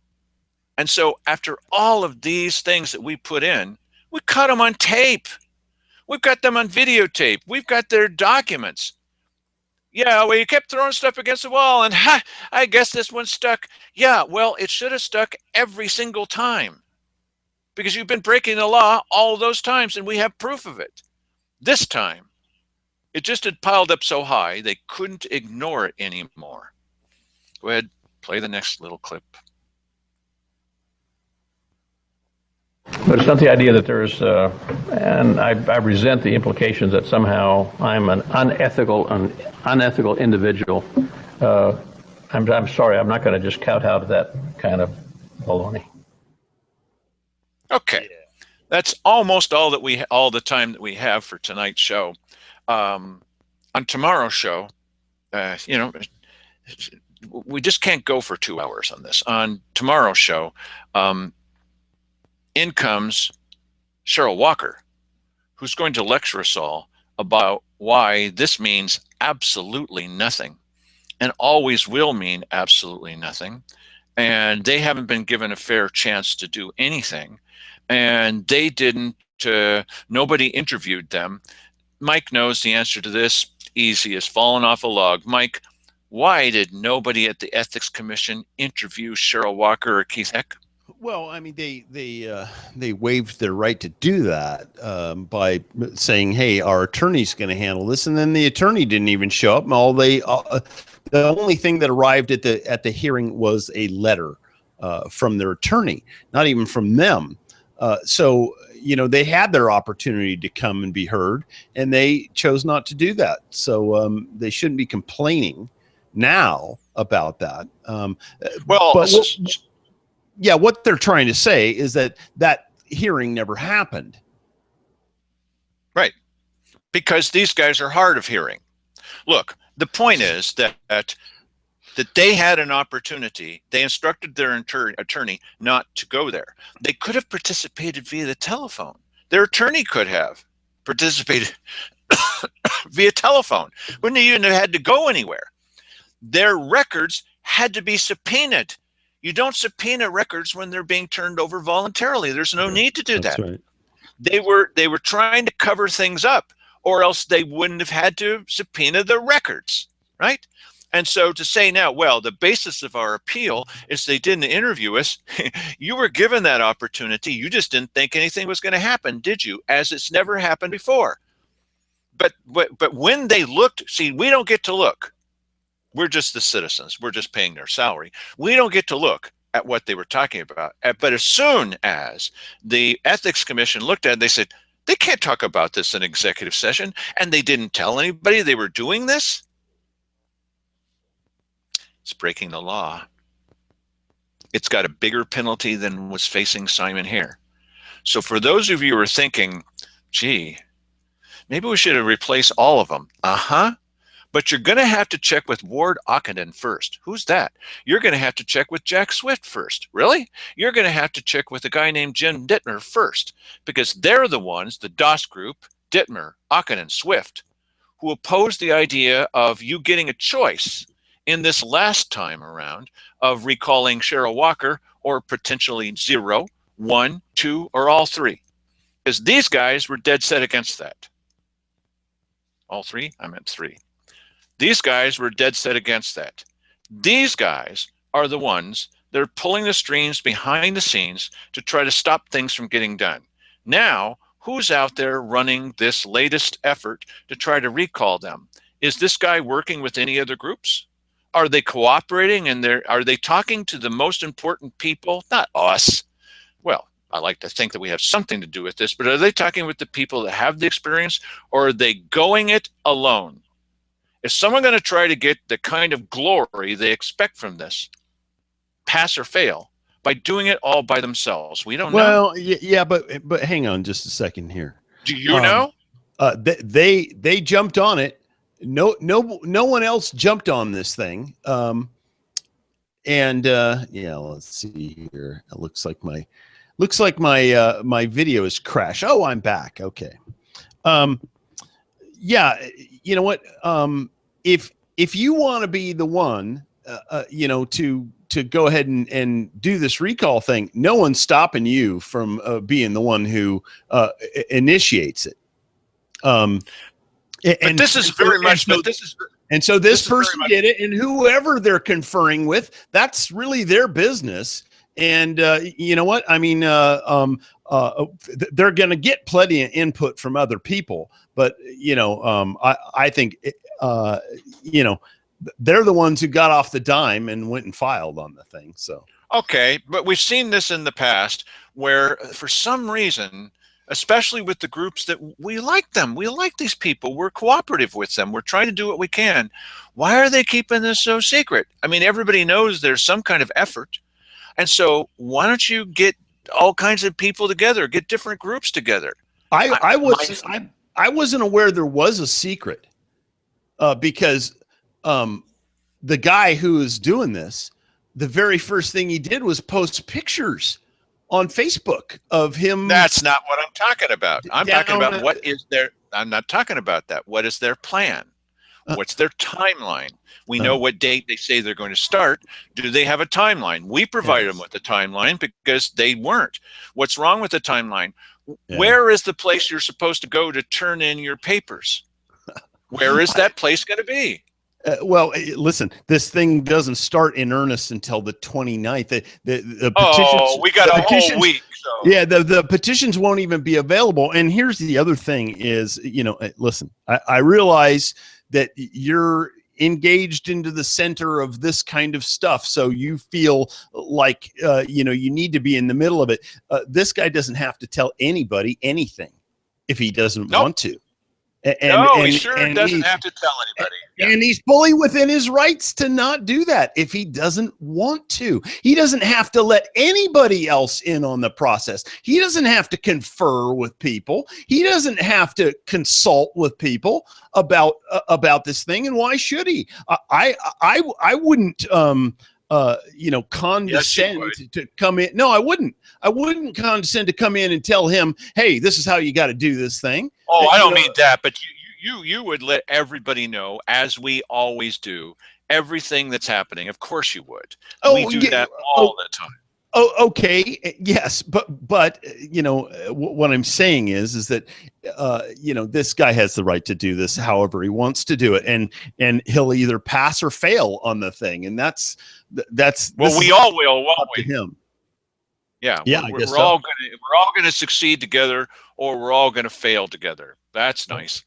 And so after all of these things that we put in, we cut them on tape. We've got them on videotape. We've got their documents. Yeah, well, you kept throwing stuff against the wall, and I guess this one stuck. Yeah, well, it should have stuck every single time because you've been breaking the law all those times, and we have proof of it. This time, it just had piled up so high, they couldn't ignore it anymore. Go ahead, play the next little clip. But it's not the idea that there's, and I resent the implications that somehow I'm an unethical individual. I'm sorry, I'm not going to just kowtow to that kind of baloney. Okay, that's almost all the time that we have for tonight's show. On tomorrow's show, we just can't go for 2 hours on this. On tomorrow's show, in comes Cheryl Walker, who's going to lecture us all about why this means absolutely nothing and always will mean absolutely nothing. And they haven't been given a fair chance to do anything. And they didn't, nobody interviewed them. Mike knows the answer to this, easy as falling off a log. Mike, why did nobody at the Ethics Commission interview Cheryl Walker or Keith Heck? Well, I mean, they waived their right to do that by saying, "Hey, our attorney's going to handle this," and then the attorney didn't even show up. And the only thing that arrived at the hearing was a letter from their attorney, not even from them. So they had their opportunity to come and be heard, and they chose not to do that. So they shouldn't be complaining now about that. Yeah, what they're trying to say is that hearing never happened. Right. Because these guys are hard of hearing. Look, the point is that they had an opportunity. They instructed their attorney not to go there. They could have participated via the telephone. Their attorney could have participated via telephone. Wouldn't even have had to go anywhere. Their records had to be subpoenaed. You don't subpoena records when they're being turned over voluntarily. There's no need to do that. Right. They were trying to cover things up, or else they wouldn't have had to subpoena the records, right? And so to say now, well, the basis of our appeal is they didn't interview us. You were given that opportunity. You just didn't think anything was going to happen, did you? As it's never happened before. But when they looked, see, we don't get to look. We're just the citizens. We're just paying their salary. We don't get to look at what they were talking about. But as soon as the Ethics Commission looked at it, they said, they can't talk about this in executive session, and they didn't tell anybody they were doing this. It's breaking the law. It's got a bigger penalty than was facing Simon Hare. So for those of you who are thinking, gee, maybe we should have replaced all of them. But you're going to have to check with Ward Ockenden first. Who's that? You're going to have to check with Jack Swift first. Really? You're going to have to check with a guy named Jim Dittmer first, because they're the ones, the DOS group, Dittmer, Ockenden, Swift, who opposed the idea of you getting a choice in this last time around of recalling Cheryl Walker, or potentially 0, 1, 2, or all 3. Because these guys were dead set against that. All 3? I meant 3. These guys were dead set against that. These guys are the ones that are pulling the strings behind the scenes to try to stop things from getting done. Now, who's out there running this latest effort to try to recall them? Is this guy working with any other groups? Are they cooperating, and are they talking to the most important people? Not us. Well, I like to think that we have something to do with this, but are they talking with the people that have the experience, or are they going it alone? Is someone going to try to get the kind of glory they expect from this, pass or fail, by doing it all by themselves? We don't know. Well, yeah, but hang on just a second here. Do you know? They jumped on it. No one else jumped on this thing. Yeah, let's see here. It looks like my video is crashed. Oh, I'm back. Okay. Yeah, you know what? If you want to be the one, to go ahead and do this recall thing, no one's stopping you from being the one who initiates it. But this is very much. And so this person did it, and whoever they're conferring with, that's really their business. And you know what? I mean, they're going to get plenty of input from other people, but I think they're the ones who got off the dime and went and filed on the thing. So okay, but we've seen this in the past where, for some reason, especially with the groups that we like them, we like these people, we're cooperative with them, we're trying to do what we can. Why are they keeping this so secret? I mean, everybody knows there's some kind of effort. And so why don't you get all kinds of people together, get different groups together? I wasn't aware there was a secret because the guy who is doing this, the very first thing he did was post pictures on Facebook of him. That's not what I'm talking about. I'm talking about what is their, I'm not talking about that. What is their plan? What's their timeline? We know what date they say they're going to start. Do they have a timeline? We provide them with a timeline because they weren't. What's wrong with the timeline? Yeah. Where is the place you're supposed to go to turn in your papers? Where is that place going to be? Well, listen, this thing doesn't start in earnest until the 29th. The petitions, we got a whole week. So. Yeah, the petitions won't even be available. And here's the other thing is, listen, I realize that you're engaged into the center of this kind of stuff, so you feel like you need to be in the middle of it. This guy doesn't have to tell anybody anything if he doesn't want to. He sure doesn't have to tell anybody. And he's fully within his rights to not do that if he doesn't want to. He doesn't have to let anybody else in on the process. He doesn't have to confer with people. He doesn't have to consult with people about this thing. And why should he? I wouldn't condescend to come in. No, I wouldn't. I wouldn't condescend to come in and tell him, hey, this is how you got to do this thing. Oh, I don't mean that, but you would let everybody know, as we always do, everything that's happening. Of course you would. We do that all the time. Oh, okay. Yes. But what I'm saying is that, this guy has the right to do this however he wants to do it. And he'll either pass or fail on the thing. And that's we all will, won't we? Him. Yeah. Yeah. We're all gonna succeed together, or we're all gonna fail together. That's nice.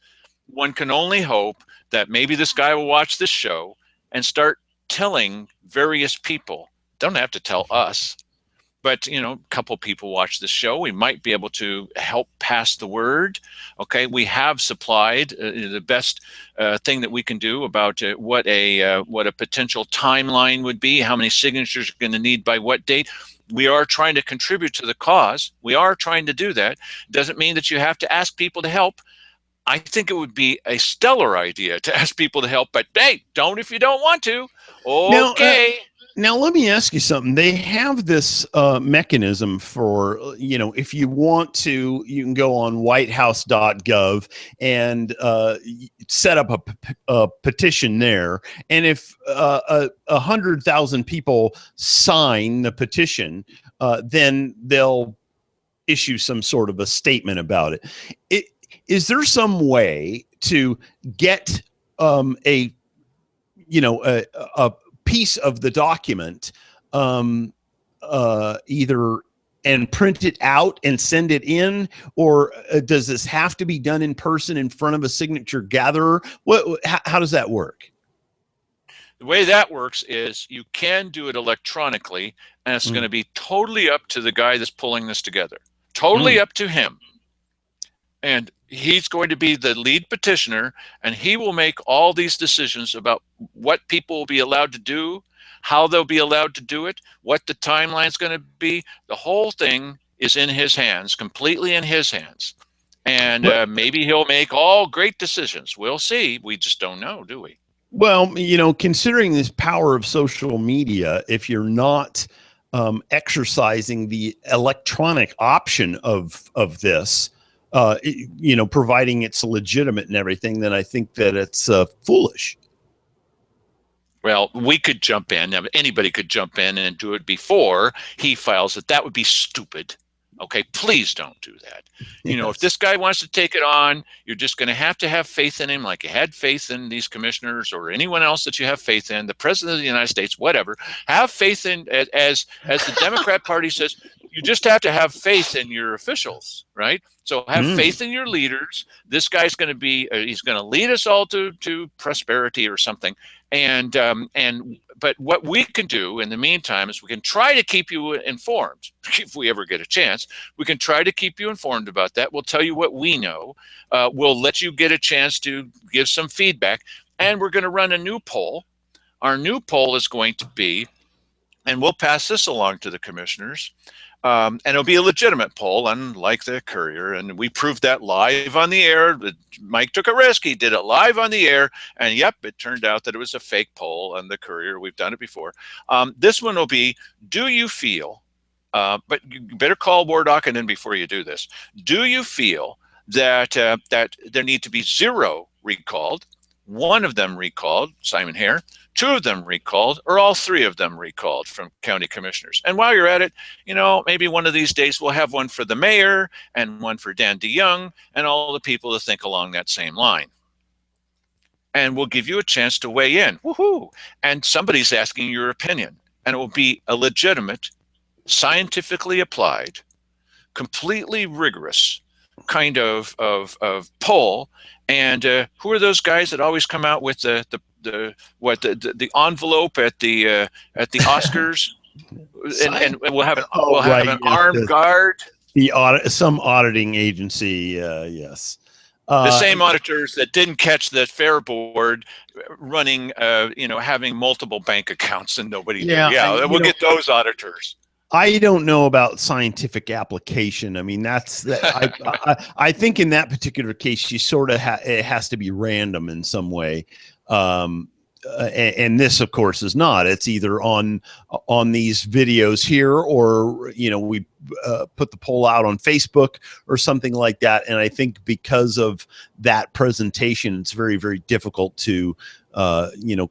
One can only hope that maybe this guy will watch this show and start telling various people. Don't have to tell us, but a couple people watch this show. We might be able to help pass the word. Okay, we have supplied the best thing that we can do about what a potential timeline would be, how many signatures are going to need by what date. We are trying to contribute to the cause. We are trying to do that. Doesn't mean that you have to ask people to help. I think it would be a stellar idea to ask people to help, but hey, don't if you don't want to. Now, Okay. Now, let me ask you something. They have this mechanism for, if you want to, you can go on whitehouse.gov and set up a petition there. And if 100,000 people sign the petition, then they'll issue some sort of a statement about it. Is there some way to get a piece of the document either and print it out and send it in, or does this have to be done in person in front of a signature gatherer? How does that work? The way that works is you can do it electronically, and it's going to be totally up to the guy that's pulling this together. Totally up to him. And he's going to be the lead petitioner, and he will make all these decisions about what people will be allowed to do, how they'll be allowed to do it, what the timeline is going to be. The whole thing is in his hands, completely in his hands. And maybe he'll make all great decisions. We'll see. We just don't know, do we? Well, considering this power of social media, if you're not exercising the electronic option of this, providing it's legitimate and everything, then I think that it's foolish. Well, we could jump in. Anybody could jump in and do it before he files it. That would be stupid. Okay, please don't do that. Yes. If this guy wants to take it on, you're just going to have faith in him, like you had faith in these commissioners or anyone else that you have faith in, the president of the United States, whatever. Have faith in, as the Democrat Party says, you just have to have faith in your officials, right? So have faith in your leaders. This guy's going to be, he's going to lead us all to prosperity or something. But what we can do in the meantime is we can try to keep you informed. If we ever get a chance, we can try to keep you informed about that. We'll tell you what we know. We'll let you get a chance to give some feedback. And we're going to run a new poll. Our new poll is going to be, and we'll pass this along to the commissioners, and it'll be a legitimate poll, unlike the Courier. And we proved that live on the air. Mike took a risk. He did it live on the air. And yep, it turned out that it was a fake poll on the Courier. We've done it before. This one will be, do you feel, but you better call War Docket in before you do this. Do you feel that, that there need to be 0 recalled, 1 of them recalled, Simon Hare, 2 of them recalled, or all 3 of them recalled from county commissioners? And while you're at it, maybe one of these days we'll have one for the mayor and one for Dan DeYoung and all the people to think along that same line. And we'll give you a chance to weigh in. Woohoo! And somebody's asking your opinion. And it will be a legitimate, scientifically applied, completely rigorous kind of poll. And who are those guys that always come out with the envelope at the Oscars? and we'll have an armed guard. Some auditing agency, yes. The same auditors that didn't catch the fair board running, having multiple bank accounts and nobody. Yeah, we'll get those auditors. I don't know about scientific application. I mean, I think in that particular case, you sort of it has to be random in some way. And this, of course, is not. It's either on these videos here, or we put the poll out on Facebook or something like that. And I think because of that presentation, it's very, very difficult to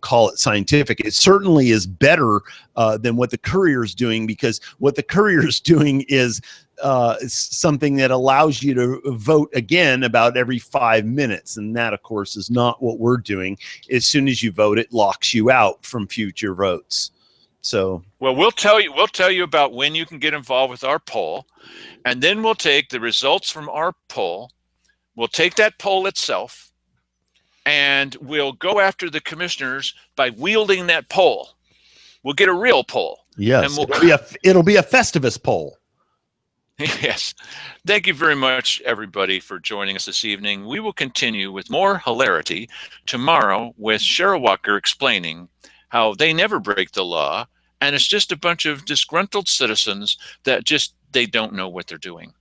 call it scientific. It certainly is better than what the Courier is doing, because what the Courier is doing is something that allows you to vote again about every 5 minutes. And that, of course, is not what we're doing. As soon as you vote, it locks you out from future votes. So, well, we'll tell you about when you can get involved with our poll, and then we'll take the results from our poll. We'll take that poll itself, and we'll go after the commissioners by wielding that pole. We'll get a real pole. Yes, and it'll be a Festivus pole. Yes. Thank you very much, everybody, for joining us this evening. We will continue with more hilarity tomorrow with Cheryl Walker explaining how they never break the law, and it's just a bunch of disgruntled citizens that they don't know what they're doing.